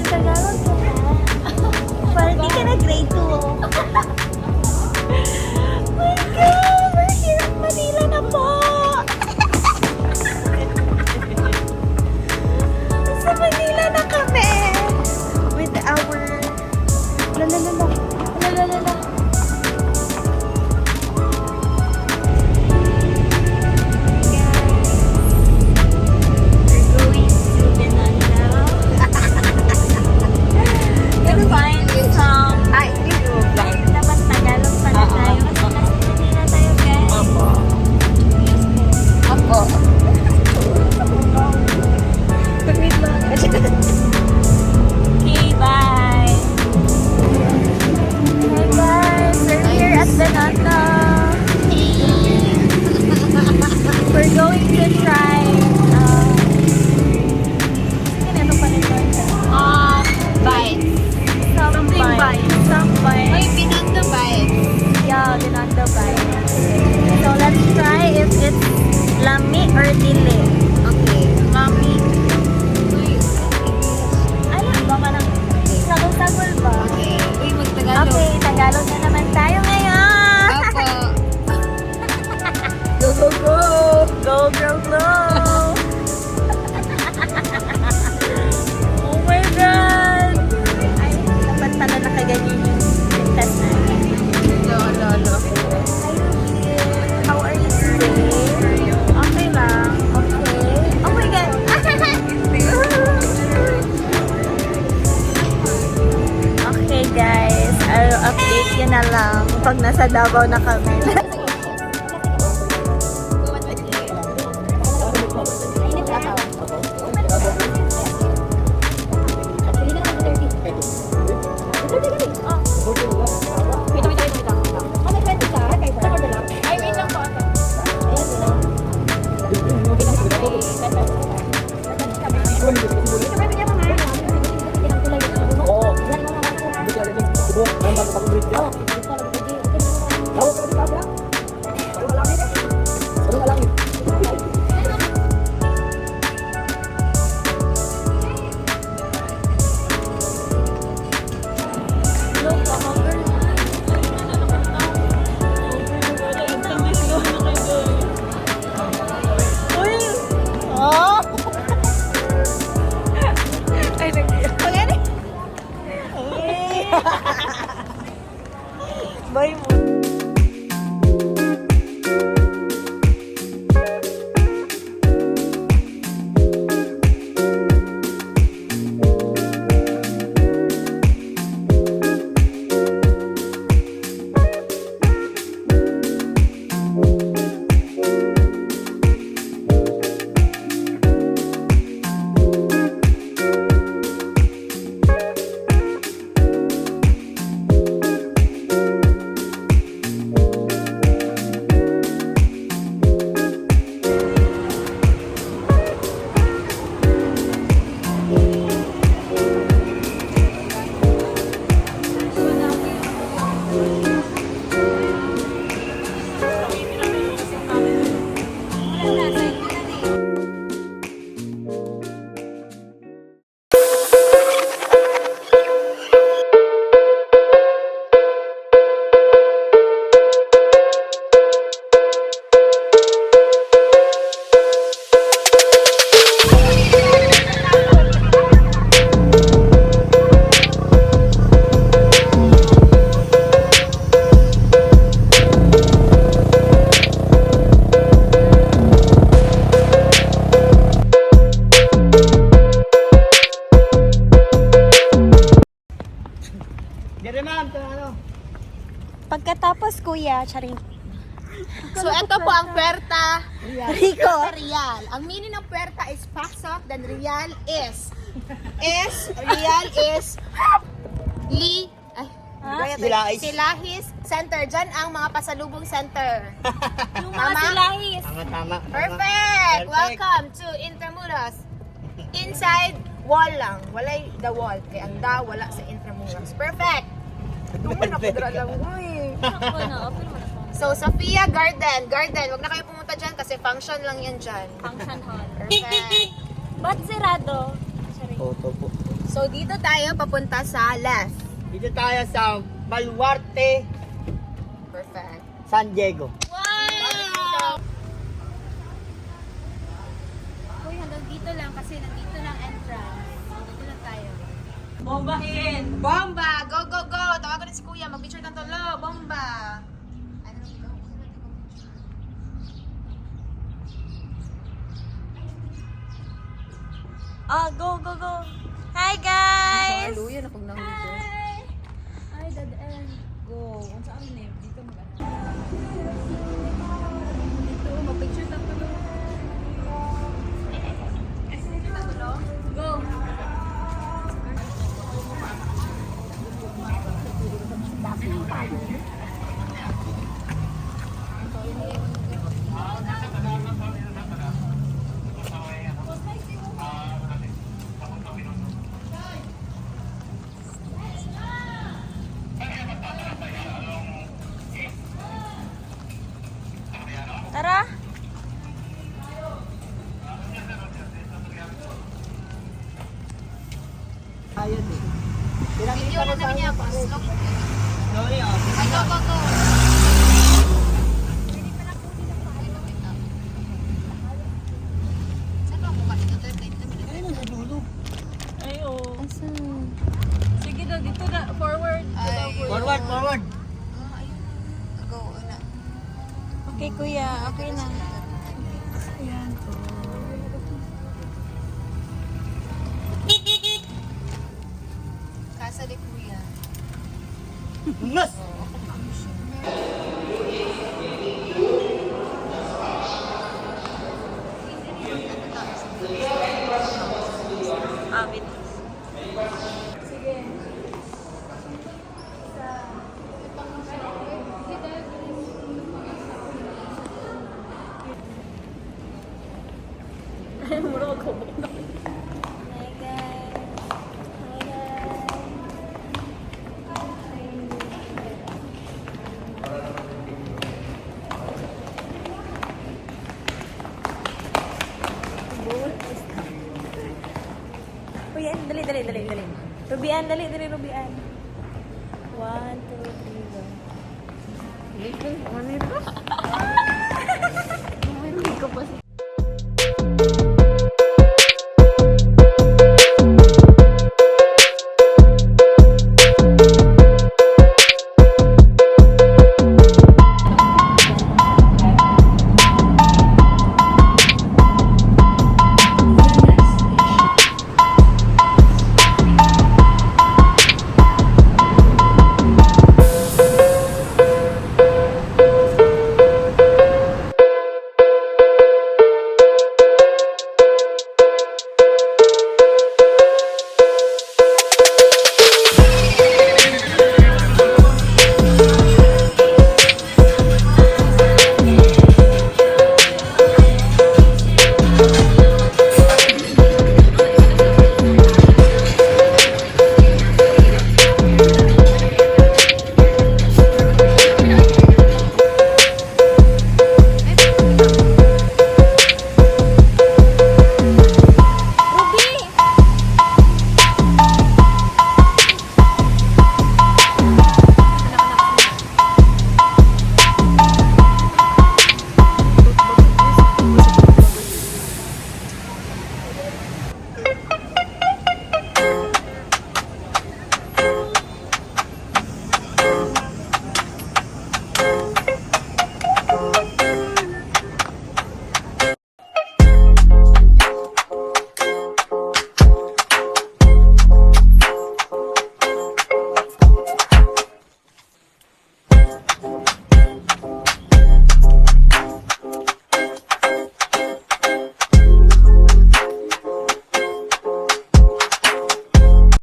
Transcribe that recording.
Tagalog ka na. Parang di ka na grade 2. My God! We're here in Manila na po! Sa Manila na kami! With our... Lalalala. Lalalala. We're going to try bites. Something bites. Some bites. May Binondo bites. Yeah, Binondo bites. So let's try if it's lami or dili. Okay. Lami. Ano ba ka nang sagol-sagol ba? Okay. Uy, mag-Tagalog. Okay, Tagalog na naman tayo ngayon. Opo. Go, go, go! Go, go, go! Oh my God! Ay, dapat pala nakaganyan yung pintas natin. No, no, no. Hi, Ruby. How are you today? Okay lang. Okay. Oh my God! Okay guys, I'll update you na lang pag nasa Davao na kami. Bye mo. Pagkatapos kuya, charing. So, ito po ang puerta. Rico. Real. Ang meaning ng puerta is pasok, then real is Silahis Center. Diyan ang mga pasalubong center. Yung mga silahis. Tama. Perfect! Welcome to Intramuros. Inside, wall lang. Walay the wall. Kaya ang da, wala sa Intramuros. Perfect! Tuman ako dra lang. So, Sophia Garden. Wag na kayo pumunta dyan kasi function lang yan dyan. Function hall. Perfect. Ba't sirado? Sorry. Photo po. So, dito tayo papunta sa left. Dito tayo sa Baluarte, Perfect. San Diego. Wow! Uy, hanggang dito lang kasi nandito lang entrance. Dito lang tayo. Bomba! Go, go, go! Tawagan na si Kuya. Mag-picture ng tolo. Bomba! Ano go? Ah, go, go, go. Hi, guys! Hallelujah na pag nahulog. Hi! Ay, dead end. Go. Kung saan live, dito mag Dito, mag-picture tayo tulo. Go! Tara! Ayun eh. Video na namin niya. Sorry ah. Ay, go, go, go! Saan ba ako dito? Ayun ang nadulog. Ay, oh. Sige na, dito na. Forward. Ay. Forward, forward. Go, na. Okay, kuya. Okay na. Casa de Kuya. Nas! Abit. Hi guys. Hi guys. Kuya, dali. Rubian, dali, Rubian. 1, 2, 3, go. Ano ito? Hindi ko pa